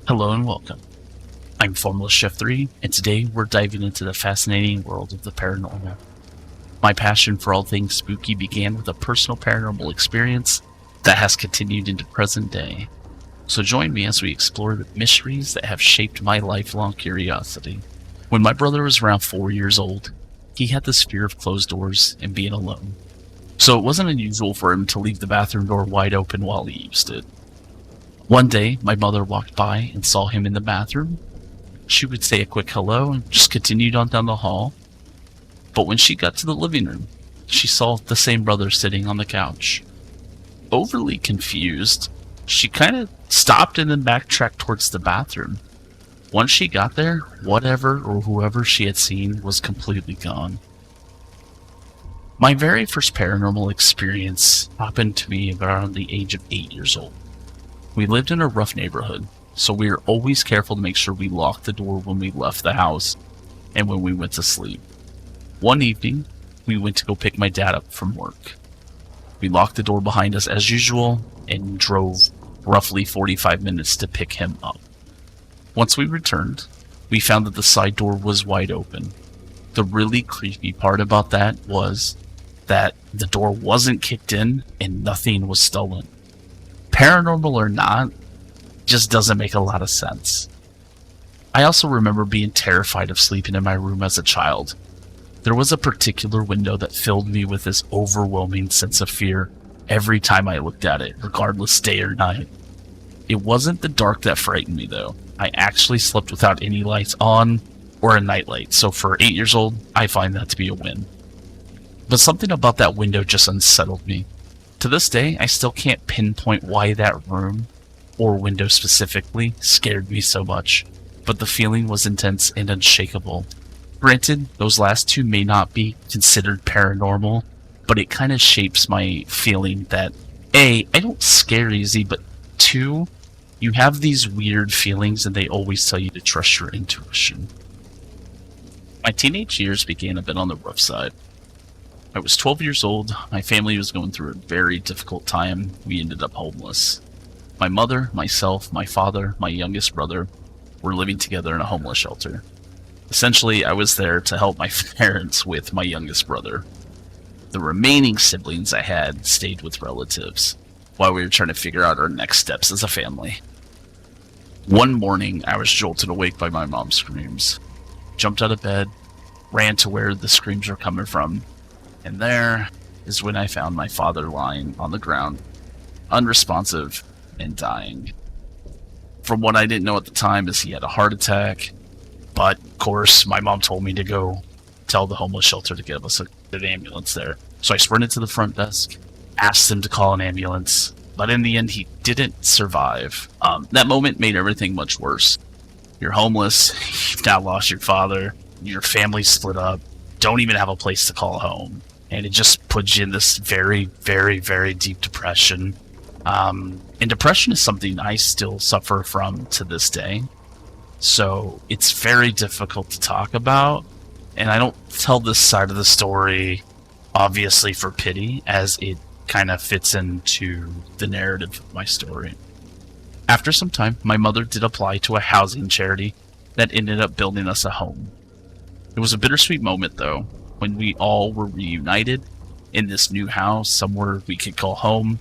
Hello and welcome. I'm Formless Chef 3, and today we're diving into the fascinating world of the paranormal. My passion for all things spooky began with a personal paranormal experience that has continued into present day. So join me as we explore the mysteries that have shaped my lifelong curiosity. When my brother was around 4 years old, he had this fear of closed doors and being alone. So it wasn't unusual for him to leave the bathroom door wide open while he used it. One day, my mother walked by and saw him in the bathroom. She would say a quick hello and just continued on down the hall. But when she got to the living room, she saw the same brother sitting on the couch. Overly confused, she kind of stopped and then backtracked towards the bathroom. Once she got there, whatever or whoever she had seen was completely gone. My very first paranormal experience happened to me around the age of 8 years old. We lived in a rough neighborhood, so we were always careful to make sure we locked the door when we left the house and when we went to sleep. One evening, we went to go pick my dad up from work. We locked the door behind us as usual and drove roughly 45 minutes to pick him up. Once we returned, we found that the side door was wide open. The really creepy part about that was that the door wasn't kicked in and nothing was stolen. Paranormal or not, just doesn't make a lot of sense. I also remember being terrified of sleeping in my room as a child. There was a particular window that filled me with this overwhelming sense of fear every time I looked at it, regardless day or night. It wasn't the dark that frightened me though. I actually slept without any lights on or a nightlight, so for 8 years old, I find that to be a win. But something about that window just unsettled me. To this day, I still can't pinpoint why that room, or window specifically, scared me so much, but the feeling was intense and unshakable. Granted, those last two may not be considered paranormal, but it kind of shapes my feeling that A, I don't scare easy, but 2, you have these weird feelings and they always tell you to trust your intuition. My teenage years began a bit on the rough side. I was 12 years old, my family was going through a very difficult time, we ended up homeless. My mother, myself, my father, my youngest brother were living together in a homeless shelter. Essentially, I was there to help my parents with my youngest brother. The remaining siblings I had stayed with relatives, while we were trying to figure out our next steps as a family. One morning, I was jolted awake by my mom's screams. Jumped out of bed, ran to where the screams were coming from, and there is when I found my father lying on the ground, unresponsive and dying. From what I didn't know at the time is he had a heart attack, but of course my mom told me to go tell the homeless shelter to give us an ambulance there. So I sprinted to the front desk, asked them to call an ambulance, but in the end he didn't survive. That moment made everything much worse. You're homeless, you've now lost your father, your family's split up, don't even have a place to call home. And it just puts you in this very, very, very deep depression. And depression is something I still suffer from to this day. So it's very difficult to talk about. And I don't tell this side of the story, obviously, for pity, as it kind of fits into the narrative of my story. After some time, my mother did apply to a housing charity that ended up building us a home. It was a bittersweet moment, though, when we all were reunited in this new house, somewhere we could call home,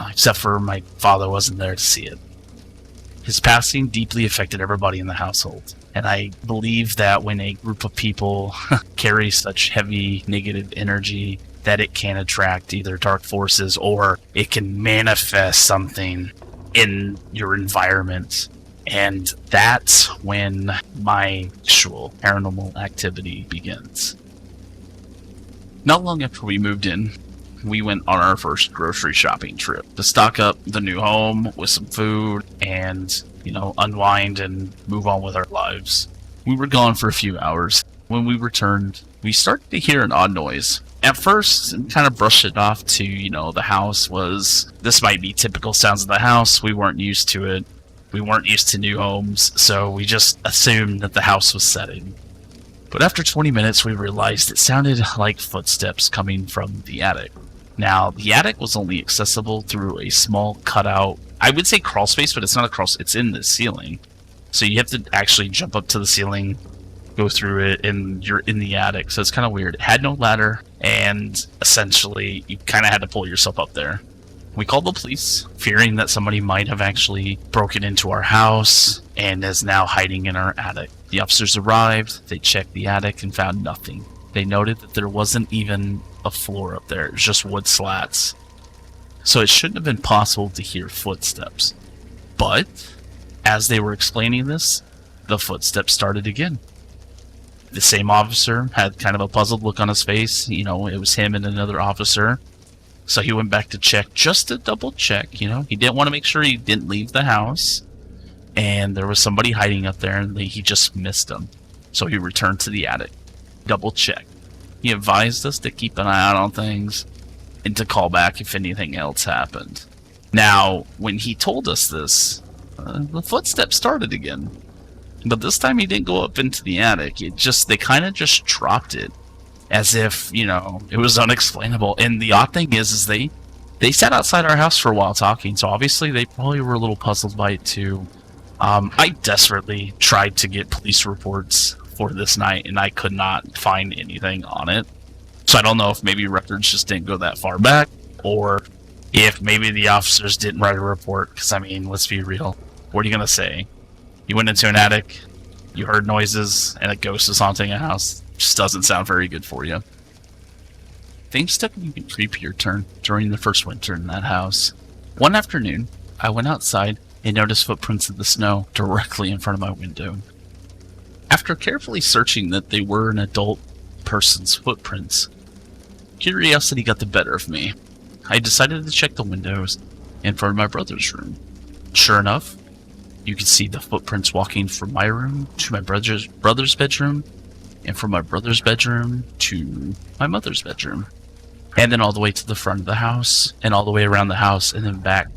except for my father wasn't there to see it. His passing deeply affected everybody in the household, and I believe that when a group of people carry such heavy negative energy, that it can attract either dark forces or it can manifest something in your environment. And that's when my actual paranormal activity begins. Not long after we moved in, we went on our first grocery shopping trip to stock up the new home with some food and, unwind and move on with our lives. We were gone for a few hours. When we returned, we started to hear an odd noise. At first, kind of brushed it off to, the house this might be typical sounds of the house. We weren't used to it. We weren't used to new homes, so we just assumed that the house was setting. But after 20 minutes, we realized it sounded like footsteps coming from the attic. Now, the attic was only accessible through a small cutout I would say crawl space, but it's not a crawl. It's in the ceiling, so you have to actually jump up to the ceiling, go through it, and you're in the attic. So it's kind of weird. It had no ladder, and essentially you kind of had to pull yourself up there. We called the police, fearing that somebody might have actually broken into our house and is now hiding in our attic. The officers arrived, they checked the attic and found nothing. They noted that there wasn't even a floor up there, it was just wood slats. So it shouldn't have been possible to hear footsteps. But, as they were explaining this, the footsteps started again. The same officer had kind of a puzzled look on his face. You know, it was him and another officer. So he went back to check, just to double check, you know. He didn't want to make sure he didn't leave the house. And there was somebody hiding up there, and he just missed him. So he returned to the attic. Double check. He advised us to keep an eye out on things and to call back if anything else happened. Now, when he told us this, the footsteps started again. But this time he didn't go up into the attic. They kind of just dropped it. As if, you know, it was unexplainable. And the odd thing is they sat outside our house for a while talking, so obviously they probably were a little puzzled by it too. I desperately tried to get police reports for this night, and I could not find anything on it. So I don't know if maybe records just didn't go that far back, or if maybe the officers didn't write a report, because, I mean, let's be real. What are you going to say? You went into an attic, you heard noises, and a ghost is haunting a house. Just doesn't sound very good for you. Things took an even creepier turn during the first winter in that house. One afternoon, I went outside and noticed footprints in the snow directly in front of my window. After carefully searching that they were an adult person's footprints, curiosity got the better of me. I decided to check the windows in front of my brother's room. Sure enough, you could see the footprints walking from my room to my brother's bedroom, and from my brother's bedroom to my mother's bedroom. And then all the way to the front of the house, and all the way around the house, and then back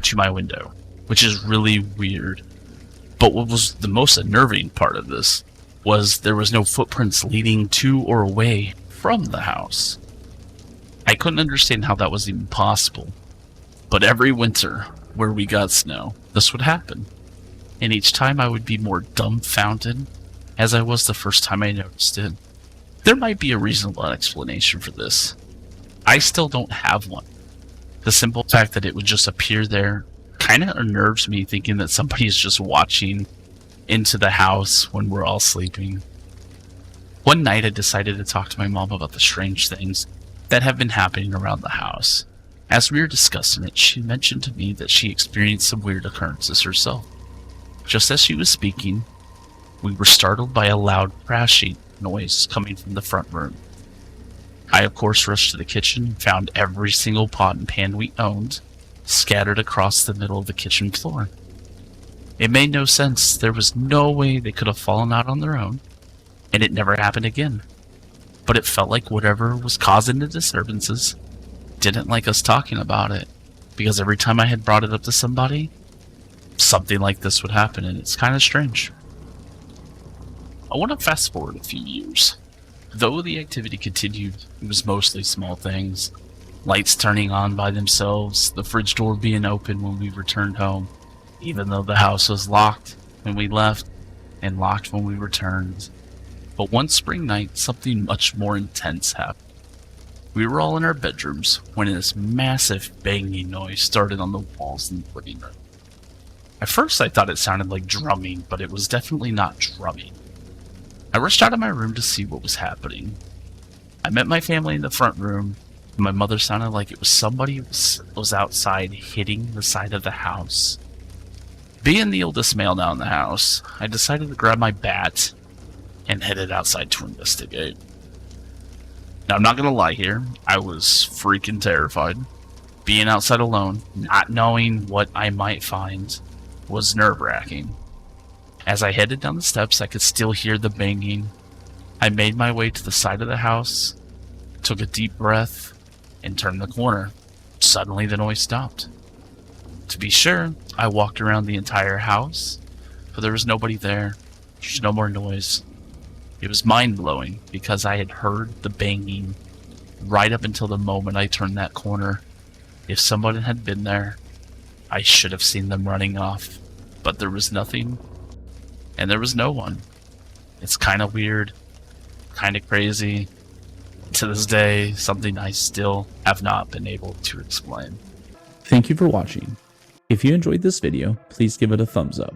to my window, which is really weird. But what was the most unnerving part of this was there was no footprints leading to or away from the house. I couldn't understand how that was even possible. But every winter, where we got snow, this would happen. And each time I would be more dumbfounded as I was the first time I noticed it. There might be a reasonable explanation for this. I still don't have one. The simple fact that it would just appear there kind of unnerves me, thinking that somebody is just watching into the house when we're all sleeping. One night I decided to talk to my mom about the strange things that have been happening around the house. As we were discussing it, she mentioned to me that she experienced some weird occurrences herself. Just as she was speaking, we were startled by a loud crashing noise coming from the front room. I, of course, rushed to the kitchen and found every single pot and pan we owned scattered across the middle of the kitchen floor. It made no sense. There was no way they could have fallen out on their own, and it never happened again. But it felt like whatever was causing the disturbances didn't like us talking about it, because every time I had brought it up to somebody, something like this would happen, and it's kind of strange. I want to fast forward a few years. Though the activity continued, it was mostly small things. Lights turning on by themselves, the fridge door being open when we returned home, even though the house was locked when we left and locked when we returned. But one spring night, something much more intense happened. We were all in our bedrooms when this massive banging noise started on the walls in the living room. At first I thought it sounded like drumming, but it was definitely not drumming. I rushed out of my room to see what was happening. I met my family in the front room, and my mother sounded like it was somebody was outside hitting the side of the house. Being the oldest male now in the house, I decided to grab my bat and headed outside to investigate. Now, I'm not gonna lie here, I was freaking terrified. Being outside alone, not knowing what I might find, was nerve-wracking. As I headed down the steps, I could still hear the banging. I made my way to the side of the house, took a deep breath, and turned the corner. Suddenly the noise stopped. To be sure, I walked around the entire house, but there was nobody there. There's no more noise. It was mind-blowing because I had heard the banging right up until the moment I turned that corner. If someone had been there, I should have seen them running off, but there was nothing, and there was no one. It's kind of weird, kind of crazy. To this day, something I still have not been able to explain. Thank you for watching. If you enjoyed this video, please give it a thumbs up.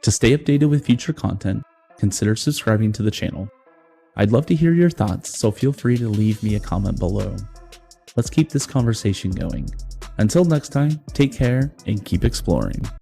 To stay updated with future content, consider subscribing to the channel. I'd love to hear your thoughts, so feel free to leave me a comment below. Let's keep this conversation going. Until next time, take care and keep exploring.